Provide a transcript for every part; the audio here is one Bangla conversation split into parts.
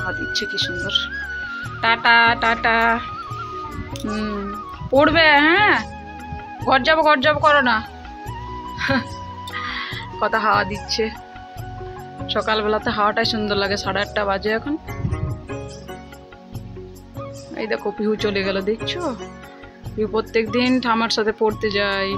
হাওয়া দিচ্ছে কি সুন্দর। Tata tata. পড়বে, হ্যাঁ ঘর যাবো করো না। কত হাওয়া দিচ্ছে, সকালবেলাতে হাওয়াটাই সুন্দর লাগে। 8:30 বাজে এখন। এই দেখো পিহু চলে গেল, দেখছো? পিহু প্রত্যেক দিন ঠামার সাথে পড়তে যায়।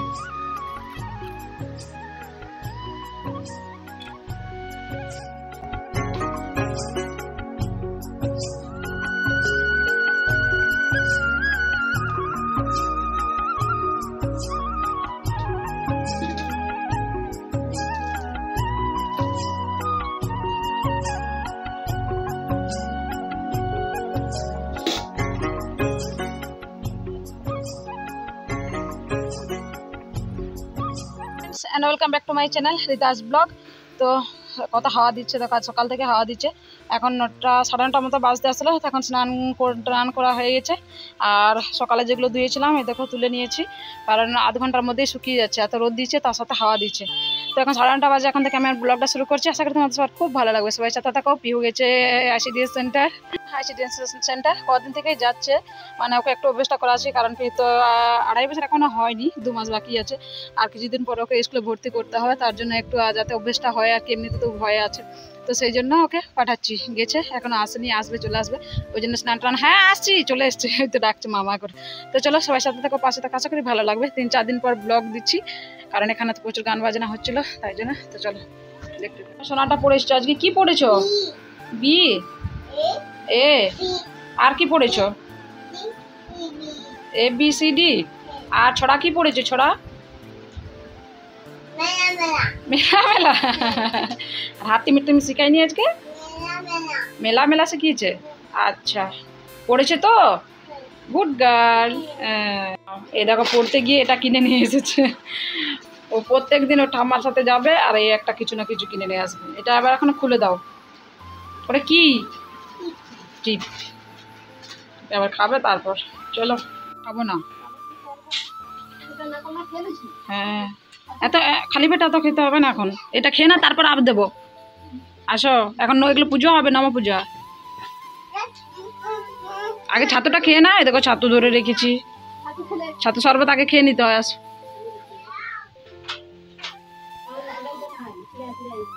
and welcome back to my channel রিতাস blog. তো কত হাওয়া দিচ্ছে দেখো, সকাল থেকে হাওয়া দিচ্ছে। এখন 9টা 9:30 মতো বাজতে আসলো। এখন স্নান করা হয়ে গেছে। আর সকালে যেগুলো ধুয়েছিলাম এই দেখো তুলে নিয়েছি, কারণ আধ ঘন্টার মধ্যেই শুকিয়ে যাচ্ছে, এত রোদ দিচ্ছে তার সাথে হাওয়া দিচ্ছে। তো এখন 9:30 বাজে, এখন থেকে আমি ব্লগটা শুরু করছি। আশা করি তোমাদের সবার খুব ভালো লাগবে। সবাই সাথে থাকো। পিহু গেছে আইসিডিএস সেন্টার, কদিন থেকেই যাচ্ছে, মানে ওকে একটু অভ্যেসটা করা আছে, কারণ পিহু তো 2.5 বছর এখনো হয়নি, 2 মাস বাকি আছে। আর কিছুদিন পরে ওকে স্কুলে ভর্তি করতে হবে, তার জন্য একটু যাতে অভ্যেসটা হয়। আর কি এমনিতে তো ভয়ে আছে, তো সেই জন্য ওকে পাঠাচ্ছি। গেছে, এখনো আসেনি, আসবে, চলে আসবে। ওই জন্য স্নান টান, হ্যাঁ আসছি, চলে এসছে, তো ডাকছে মামা করে। তো চলো সবাই সাথে থাকো, পাশে থাকো, আশা করি ভালো লাগবে। 3-4 দিন পর ব্লগ দিচ্ছি, কারণ এখানে তো প্রচুর গান বাজনা হচ্ছিল, তাই জন্য। তো চলো দেখতে। সোনাটা পড়েছো আজকে? কি পড়েছো? বি, এ, আর কি পড়েছো? ABCD। আর ছড়া কি পড়েছো? ছড়া মেলা মেলা। হাতি মিট্টি শিখাইনি আজকে? মেলা মেলা শিখিয়েছে। আচ্ছা, পড়েছে তো, গুড গার্ল। এই দেখো পড়তে গিয়ে এটা কিনে নিয়ে এসেছে। ও প্রত্যেক দিন ও ঠাম্মার সাথে যাবে আর এই একটা কিছু না কিছু কিনে নিয়ে আসবে। এটা আবার এখন খুলে দাও। ওটা কি? টিপ। আবার খাবে তারপর। চলো, খাবো না। হ্যাঁ, এত খালি পেটে এত খেতে হবে না এখন। এটা খেয়ে না, তারপর আবার দেবো। আসো, এখন এগুলো পুজো হবে, নম পূজা। আগে ছাতুটা খেয়ে না। এই দেখো ছাতু ধরে রেখেছি, ছাতু শরবত আগে খেয়ে নিতে হয়। আসো,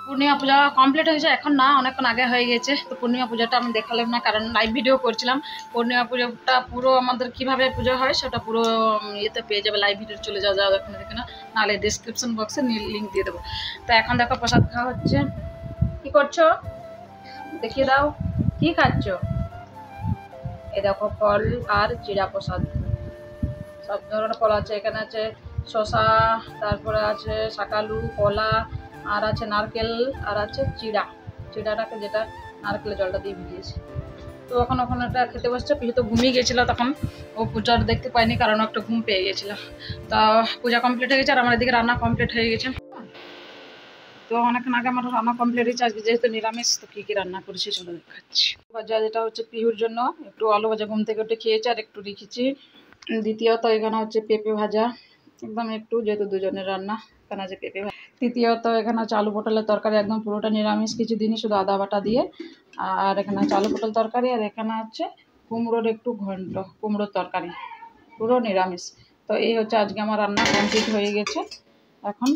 পূর্ণিমা পূজা কমপ্লিট হয়েছে, এখন না, অনেকক্ষণ আগে হয়ে গেছে। তো পূর্ণিমা পূজাটা আমি দেখালাম না, কারণ লাইভ ভিডিও করছিলাম। পূর্ণিমা পুজোটা পুরো আমাদের কিভাবে পুজো হয় সেটা পুরো ইয়েতে পেয়ে যাবে, লাইভ ভিডিও চলে যাওয়া যাবে ওখানে দেখে না, নাহলে ডিসক্রিপশন বক্সে লিঙ্ক দিয়ে দেবো। তো এখন দেখো প্রসাদ খাওয়া হচ্ছে। কি করছো দেখিয়ে দাও, কি খাচ্ছ? এ দেখো ফল আর চিড়া প্রসাদ, সব ধরনের ফল আছে এখানে। আছে শসা, তারপরে আছে শাকালু, কলা, আর আছে নারকেল, আর আছে চিড়াটাকে যেটা নারকেলের জলটা দিয়ে ভিজিয়েছে। তো ওখানে এটা খেতে বসছে। পিছু তো ঘুমিয়ে গেছিলো তখন, ও পূজার দেখতে পাইনি, কারণ একটা ঘুম পেয়ে গেছিল। তা পূজা কমপ্লিট হয়ে গেছে আর আমার এদিকে রান্না কমপ্লিট হয়ে গেছে। তো অনেকক্ষণ আগে আমার রান্না কমপ্লিট হয়েছে। আজকে যেহেতু নিরামিষ, তো কী কী রান্না করেছি চলো দেখাচ্ছি। ভাজা যেটা হচ্ছে পিহুর জন্য, একটু আলু ভাজা ঘুম থেকে উঠে খেয়েছে আর একটু রেখেছি। দ্বিতীয়ত এখানে হচ্ছে পেঁপে ভাজা, একদম একটু, যেহেতু দুজনের রান্না, এখানে আছে পেঁপে ভাজা। তৃতীয়ত এখানে আছে আলু পটলের তরকারি, একদম পুরোটা নিরামিষ, কিছু দিনই শুধু আদা বাটা দিয়ে। আর এখানে আছে আলু পটল তরকারি, আর এখানে আছে কুমড়োর একটু ঘন্ট, কুমড়োর তরকারি, পুরো নিরামিষ। তো এই হচ্ছে আজকে আমার রান্না কমপ্লিট হয়ে গেছে। এখন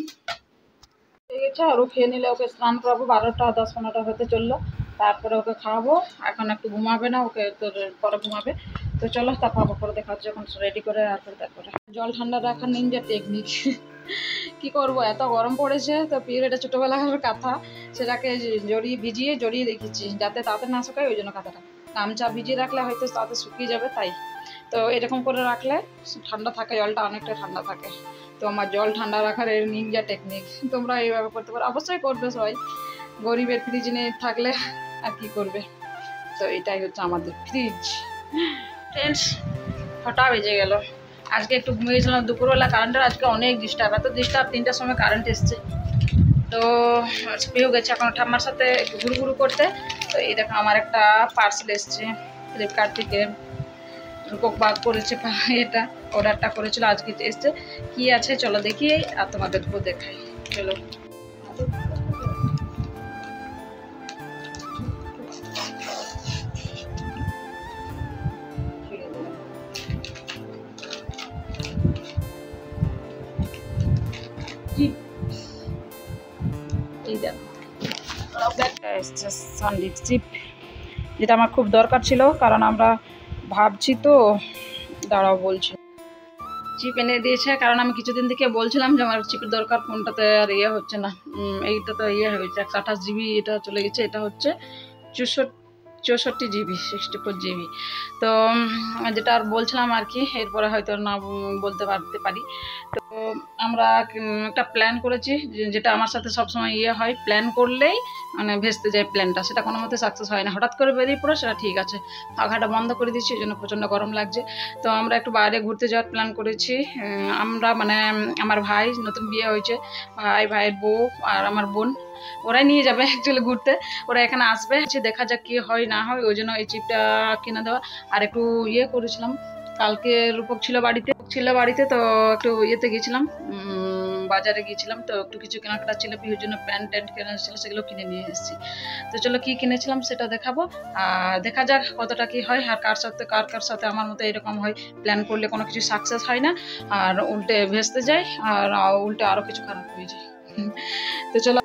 হয়ে গেছে, আর ও খেয়ে নিলে ওকে স্নান করাবো। 12টা 10-15টা হতে চললো, তারপরে ওকে খাওয়াবো। এখন একটু ঘুমাবে না, ওকে তোর পরে ঘুমাবে। তো চলো, তারপর পরে দেখা হচ্ছে যখন রেডি করে। আর তারপরে জল ঠান্ডা রাখার নিনজা টেকনিক। কি করব, এত গরম পড়েছে। তো পিরিয়ডটা ছোটোবেলার কাঁথা, সেটাকে ভিজিয়ে জড়িয়ে রেখেছি যাতে তাতে না শুকায়, ওই জন্য কাঁথাটা। গামছা ভিজিয়ে রাখলে হয়তো তাতে শুকিয়ে যাবে, তাই। তো এরকম করে রাখলে ঠান্ডা থাকে, জলটা অনেকটা ঠান্ডা থাকে। তো আমার জল ঠান্ডা রাখার এর নিনজা টেকনিক, তোমরা এইভাবে করতে পারো, অবশ্যই করবে সবাই। গরিবের ফ্রিজ নিয়ে থাকলে আর কি করবে। তো এটাই হচ্ছে আমাদের ফ্রিজ। ফ্রেন্ডস, 6টা বেজে গেল। আজকে একটু ঘুমিয়েছিলাম দুপুরবেলা, কারেন্টের আজকে অনেক ডিস্টার্ব, এত ডিস্টার্ব। 3টার সময় কারেন্ট এসছে। তো পেয়েও গেছে এখন ঠাম্মার সাথে একটু ঘুরু করতে। তো এই দেখো আমার একটা পার্সেল এসছে ফ্লিপকার্ট থেকে, কোকবাগ করেছে, এটা অর্ডারটা করেছিল, আজকে এসছে। কি আছে চলো দেখি আর তোমাদেরকেও দেখাই। চলো, এসছে সানলিট চিপ, যেটা আমার খুব দরকার ছিল, কারণ আমরা ভাবছি তো, দাঁড়াও বলছি। চিপ এনে দিয়েছে, কারণ আমি কিছুদিন থেকে বলছিলাম যে আমার চিপের দরকার, ফোনটাতে আর ইয়ে হচ্ছে না, এইটা তো ইয়ে হয়েছে 128 GB, এটা চলে গেছে, এটা হচ্ছে 64 GB, 64 GB। তো যেটা আর বলছিলাম আর কি, এরপরে হয়তো না বলতে পারি। তো আমরা একটা প্ল্যান করেছি, যেটা আমার সাথে সবসময় ইয়ে হয়, প্ল্যান করলেই মানে ভেস্তে যায় প্ল্যানটা, সেটা কোনো মতে সাকসেস হয় না। হঠাৎ করে বেরিয়ে পড়ে সেটা ঠিক আছে, পাখাটা বন্ধ করে দিচ্ছি, ওই জন্য প্রচণ্ড গরম লাগছে। তো আমরা একটু বাইরে ঘুরতে যাওয়ার প্ল্যান করেছি। আমরা মানে আমার ভাই, নতুন বিয়ে হয়েছে, ভাইয়ের বউ আর আমার বোন, ওরাই নিয়ে যাবে অ্যাকচুয়ালি ঘুরতে, ওরা এখানে আসবে, দেখা যাক কি হয় না হয়, ওই জন্য এই চিপটা কিনে দেওয়া। আর একটু ইয়ে করেছিলাম, কালকে রূপক ছিল বাড়িতে, তো একটু ইয়েতে গিয়েছিলাম, বাজারে গিয়েছিলাম, তো একটু কিছু কেনাকাটা ছিল, ওই জন্য প্যান্ট কেনা ছিল, সেগুলো কিনে নিয়ে এসেছি। তো চলো কি কিনেছিলাম সেটা দেখাবো, আর দেখা যাক কতটা কি হয়, আর কার সাথে আমার মতো এরকম হয়, প্ল্যান করলে কোনো কিছু সাকসেস হয় না, আর উল্টে ভেস্তে যায়, আর উল্টে আরও কিছু খারাপ হয়ে যায়। তো চলো